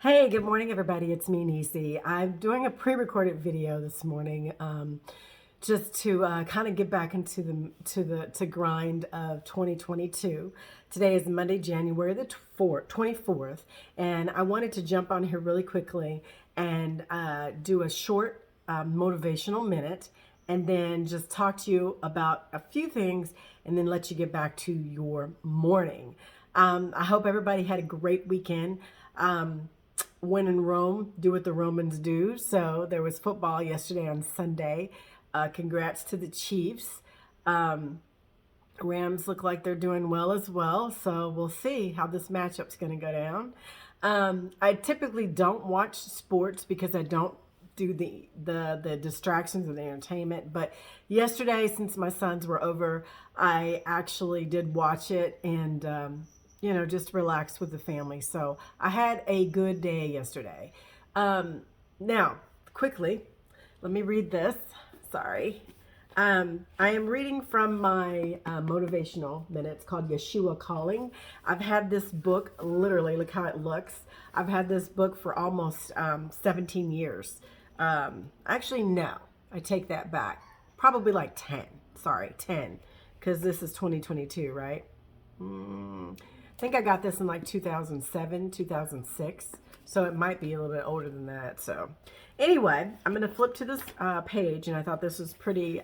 Hey, good morning, everybody. It's me, Nisi. I'm doing a pre-recorded video this morning, just to kind of get back into the grind of 2022. Today is Monday, January the 24th, and I wanted to jump on here really quickly and do a short motivational minute, and then just talk to you about a few things, and then let you get back to your morning. I hope everybody had a great weekend. When in Rome, do what the Romans do. So there was football yesterday on Sunday. Congrats to the Chiefs. Rams look like they're doing well as well. So we'll see how this matchup's going to go down. I typically don't watch sports because I don't do the distractions and the entertainment. But yesterday, since my sons were over, I actually did watch it and just relax with the family. So I had a good day yesterday. Now, quickly, let me read this. Sorry. I am reading from my motivational minutes called Yeshua Calling. I've had this book, literally, look how it looks. I've had this book for almost 17 years. Actually, no, I take that back. Probably like 10. Sorry, 10. Because this is 2022, right? I think I got this in like 2007, 2006. So it might be a little bit older than that. So anyway, I'm going to flip to this page, and I thought this was pretty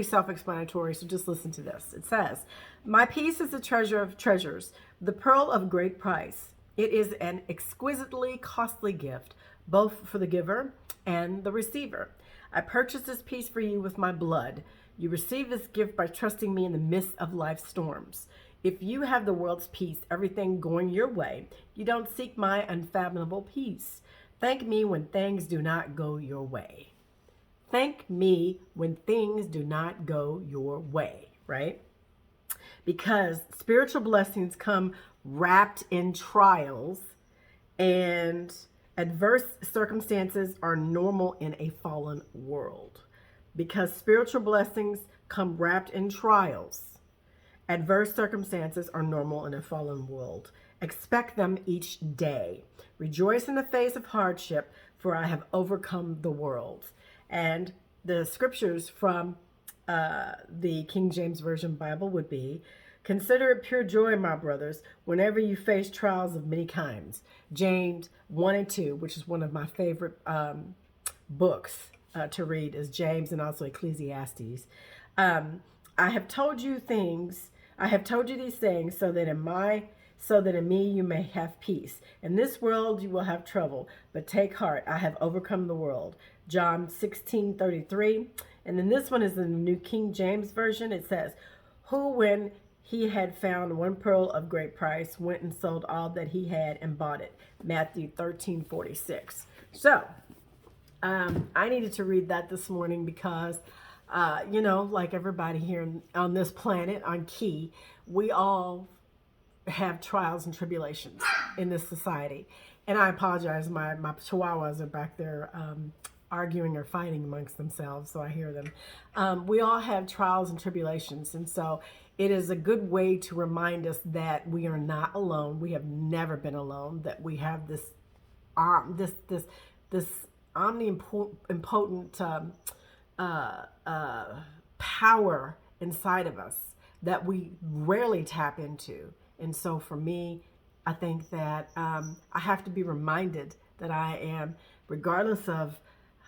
self-explanatory. So just listen to this. It says, "My peace is the treasure of treasures, the pearl of great price. It is an exquisitely costly gift, both for the giver and the receiver. I purchased this peace for you with my blood. You receive this gift by trusting me in the midst of life's storms. If you have the world's peace, everything going your way, you don't seek my unfathomable peace. Thank me when things do not go your way." Thank me when things do not go your way, right? Because spiritual blessings come wrapped in trials, and adverse circumstances are normal in a fallen world. Because spiritual blessings come wrapped in trials, adverse circumstances are normal in a fallen world. Expect them each day. Rejoice in the face of hardship, for I have overcome the world. And the scriptures from the King James Version Bible would be, "Consider it pure joy, my brothers, whenever you face trials of many kinds." James 1 and 2, which is one of my favorite books to read, is James, and also Ecclesiastes. I have told you these things so that in me you may have peace. In this world you will have trouble, but take heart, I have overcome the world. John 16:33. And then this one is in the New King James Version. It says, "Who, when he had found one pearl of great price, went and sold all that he had and bought it." Matthew 13:46. So I needed to read that this morning because like everybody here on this planet, on Key, we all have trials and tribulations in this society. And I apologize, my chihuahuas are back there arguing or fighting amongst themselves, so I hear them. We all have trials and tribulations, and so it is a good way to remind us that we are not alone. We have never been alone, that we have this omnipotent power inside of us that we rarely tap into. And so for me, I think that I have to be reminded that I am, regardless of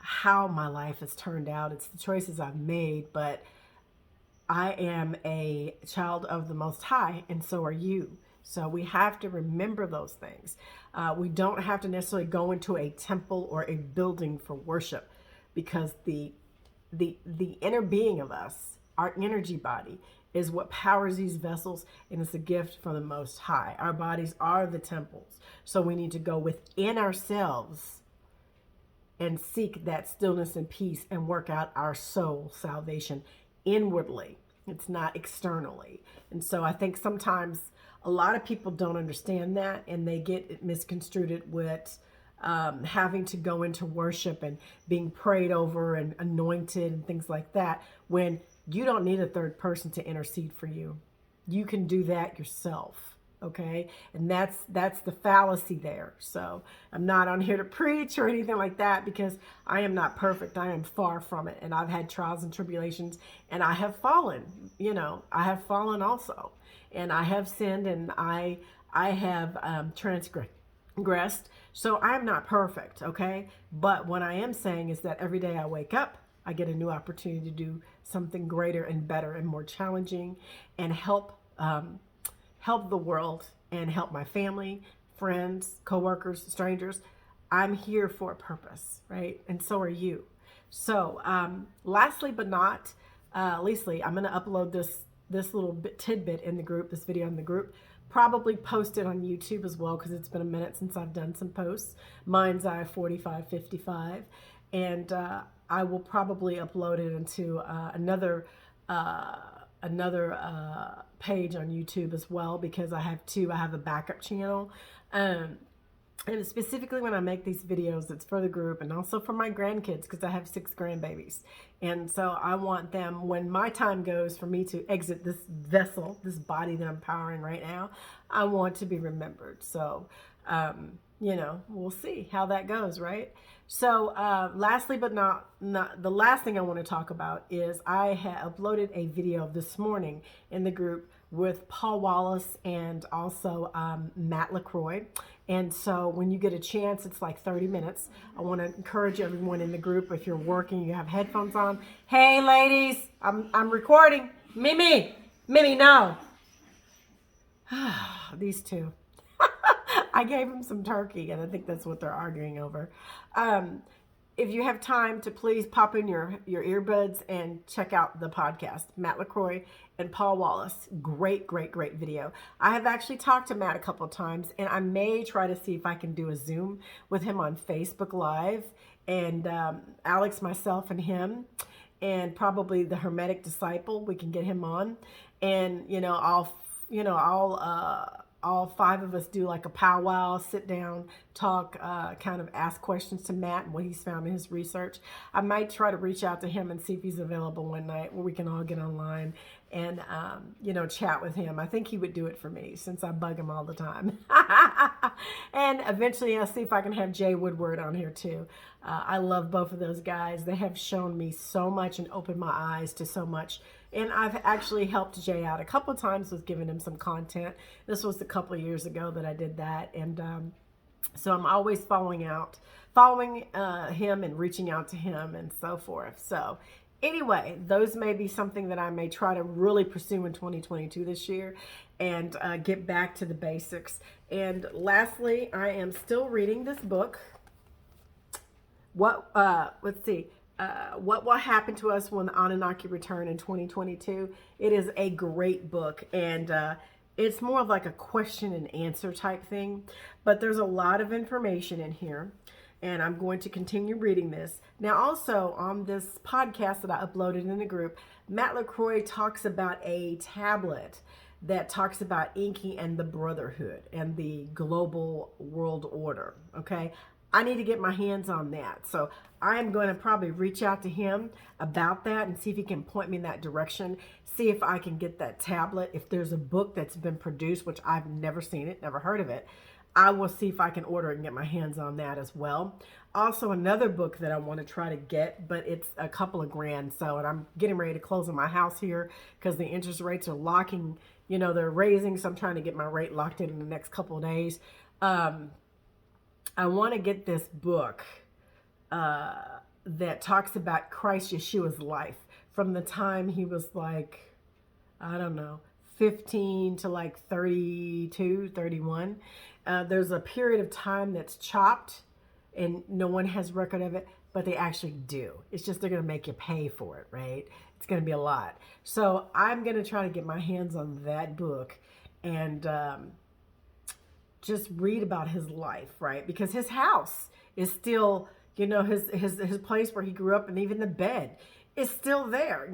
how my life has turned out, it's the choices I've made, but I am a child of the Most High, and so are you. So we have to remember those things. We don't have to necessarily go into a temple or a building for worship, because the inner being of us, our energy body, is what powers these vessels, and it's a gift from the Most High. Our bodies are the temples. So we need to go within ourselves and seek that stillness and peace and work out our soul salvation inwardly. It's not externally. And so I think sometimes a lot of people don't understand that, and they get it misconstrued with having to go into worship and being prayed over and anointed and things like that, when you don't need a third person to intercede for you. You can do that yourself. Okay. And that's the fallacy there. So I'm not on here to preach or anything like that, because I am not perfect. I am far from it. And I've had trials and tribulations, and I have fallen, I have fallen also, and I have sinned, and I have transgressed. So I'm not perfect. Okay. But what I am saying is that every day I wake up, I get a new opportunity to do something greater and better and more challenging, and help the world and help my family, friends, coworkers, strangers. I'm here for a purpose, right? And so are you. So, lastly but not leastly, I'm going to upload this little tidbit in the group, this video in the group. Probably post it on YouTube as well, because it's been a minute since I've done some posts. Mine's I4555, and I will probably upload it into another page on YouTube as well, because I have two. I have a backup channel. And specifically when I make these videos, it's for the group and also for my grandkids, because I have 6 grandbabies. And so I want them, when my time goes for me to exit this vessel, this body that I'm powering right now, I want to be remembered. So, we'll see how that goes, right? So lastly but not the last thing I want to talk about is I have uploaded a video this morning in the group with Paul Wallace and also Matt LaCroix. And so when you get a chance, it's like 30 minutes. I want to encourage everyone in the group, if you're working, you have headphones on. Hey, ladies, I'm recording. Mimi, no. These two. I gave them some turkey, and I think that's what they're arguing over. If you have time to please pop in your earbuds and check out the podcast, Matt LaCroix and Paul Wallace. Great video. I have actually talked to Matt a couple of times, and I may try to see if I can do a Zoom with him on Facebook Live, and Alex, myself, and him, and probably the Hermetic Disciple. We can get him on, and all 5 of us do like a powwow, sit down, talk, kind of ask questions to Matt and what he's found in his research. I might try to reach out to him and see if he's available one night where we can all get online and, chat with him. I think he would do it for me, since I bug him all the time. And eventually I'll see if I can have Jay Woodward on here too. I love both of those guys. They have shown me so much and opened my eyes to so much. And I've actually helped Jay out a couple of times with giving him some content. This was a couple of years ago that I did that. And so I'm always following him and reaching out to him and so forth. So anyway, those may be something that I may try to really pursue in 2022 this year, and get back to the basics. And lastly, I am still reading this book. What will happen to us when the Anunnaki return in 2022? It is a great book, and it's more of like a question and answer type thing, but there's a lot of information in here, and I'm going to continue reading this. Now, also on this podcast that I uploaded in the group, Matt LaCroix talks about a tablet that talks about Inky and the Brotherhood and the global world order. Okay, I need to get my hands on that. So I'm going to probably reach out to him about that and see if he can point me in that direction. See if I can get that tablet. If there's a book that's been produced, which I've never seen it, never heard of it, I will see if I can order it and get my hands on that as well. Also, another book that I want to try to get, but it's a couple of grand. So, and I'm getting ready to close on my house here because the interest rates are locking, they're raising. So I'm trying to get my rate locked in the next couple of days. I want to get this book that talks about Christ Yeshua's life from the time he was like, 15 to like 32, 31. There's a period of time that's chopped and no one has record of it, but they actually do. It's just they're going to make you pay for it, right? It's going to be a lot. So I'm going to try to get my hands on that book and just read about his life, right? Because his house is still, his place where he grew up, and even the bed is still there.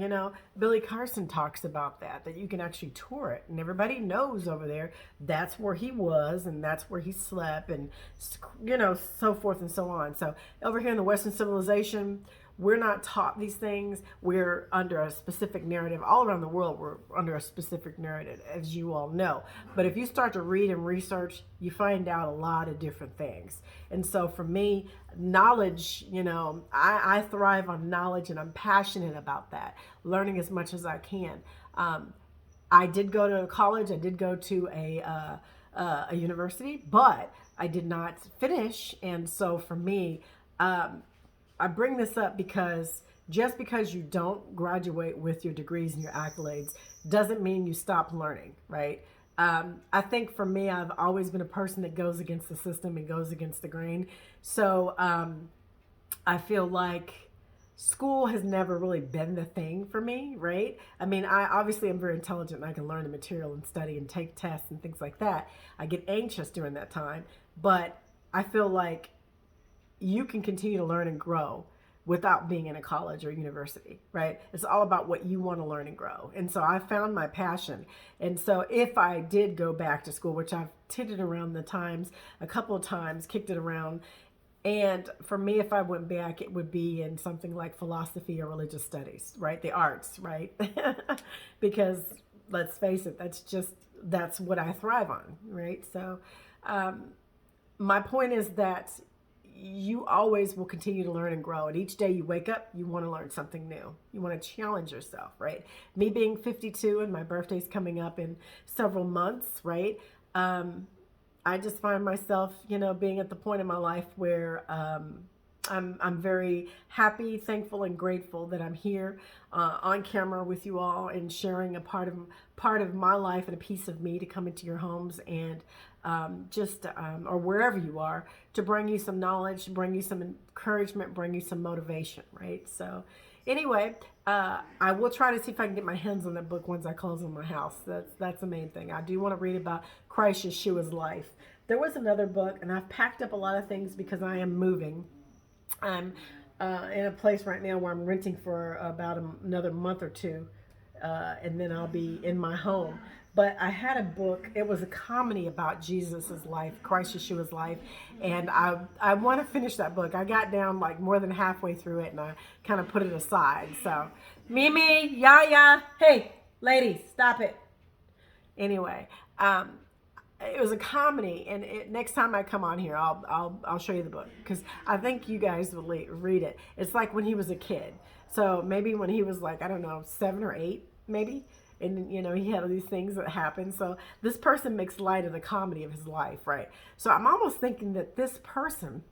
Billy Carson talks about that you can actually tour it, and everybody knows over there that's where he was and that's where he slept, and so forth and so on. So over here in the Western civilization, we're not taught these things. We're under a specific narrative. All around the world, we're under a specific narrative, as you all know. But if you start to read and research, you find out a lot of different things. And so for me, knowledge, I thrive on knowledge, and I'm passionate about that, learning as much as I can. I did go to college. I did go to a university, but I did not finish. And so for me, I bring this up because just because you don't graduate with your degrees and your accolades doesn't mean you stop learning, right? I think for me, I've always been a person that goes against the system and goes against the grain. So I feel like school has never really been the thing for me, right? I mean, I obviously am very intelligent and I can learn the material and study and take tests and things like that. I get anxious during that time, but I feel like you can continue to learn and grow without being in a college or university, right? It's all about what you want to learn and grow. And so I found my passion. And so if I did go back to school, which I've titted around the times a couple of times, kicked it around, and for me, if I went back, it would be in something like philosophy or religious studies, right? The arts, right? Because let's face it, that's what I thrive on, right? So my point is that you always will continue to learn and grow. And each day you wake up, you want to learn something new. You want to challenge yourself, right? Me being 52 and my birthday's coming up in several months, right? I just find myself, being at the point in my life where I'm very happy, thankful, and grateful that I'm here on camera with you all and sharing a part of my life and a piece of me to come into your homes and or wherever you are, to bring you some knowledge, bring you some encouragement, bring you some motivation, right? So anyway, I will try to see if I can get my hands on that book once I close on my house. That's the main thing. I do want to read about Christ Yeshua's life. There was another book, and I've packed up a lot of things because I am moving. I'm in a place right now where I'm renting for about another month or two, and then I'll be in my home. But I had a book. It was a comedy about Jesus's life, Christ Yeshua's life, and I want to finish that book. I got down like more than halfway through it, and I kind of put it aside. So, Mimi, Yaya, hey, ladies, stop it. Anyway, it was a comedy, and next time I come on here, I'll show you the book because I think you guys will read it. It's like when he was a kid. So maybe when he was like, I don't know, 7 or 8, maybe. And, he had all these things that happened. So this person makes light of the comedy of his life, right? So I'm almost thinking that this person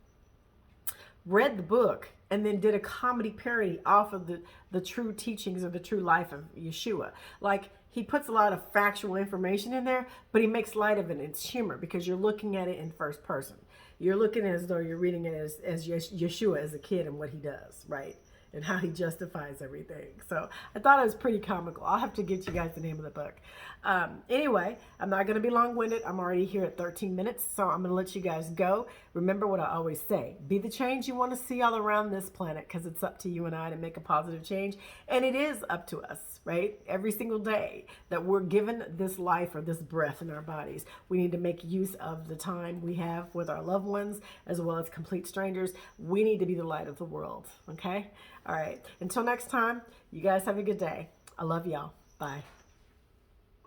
read the book and then did a comedy parody off of the true teachings of the true life of Yeshua. Like, he puts a lot of factual information in there, but he makes light of it. It's humor because you're looking at it in first person. You're looking as though you're reading it as Yeshua as a kid and what he does, right? And how he justifies everything. So I thought it was pretty comical. I'll have to get you guys the name of the book. Anyway, I'm not going to be long-winded. I'm already here at 13 minutes, so I'm going to let you guys go. Remember what I always say. Be the change you want to see all around this planet, because it's up to you and I to make a positive change. And it is up to us, right? Every single day that we're given this life or this breath in our bodies, we need to make use of the time we have with our loved ones as well as complete strangers. We need to be the light of the world, okay? All right. Until next time, you guys have a good day. I love y'all. Bye.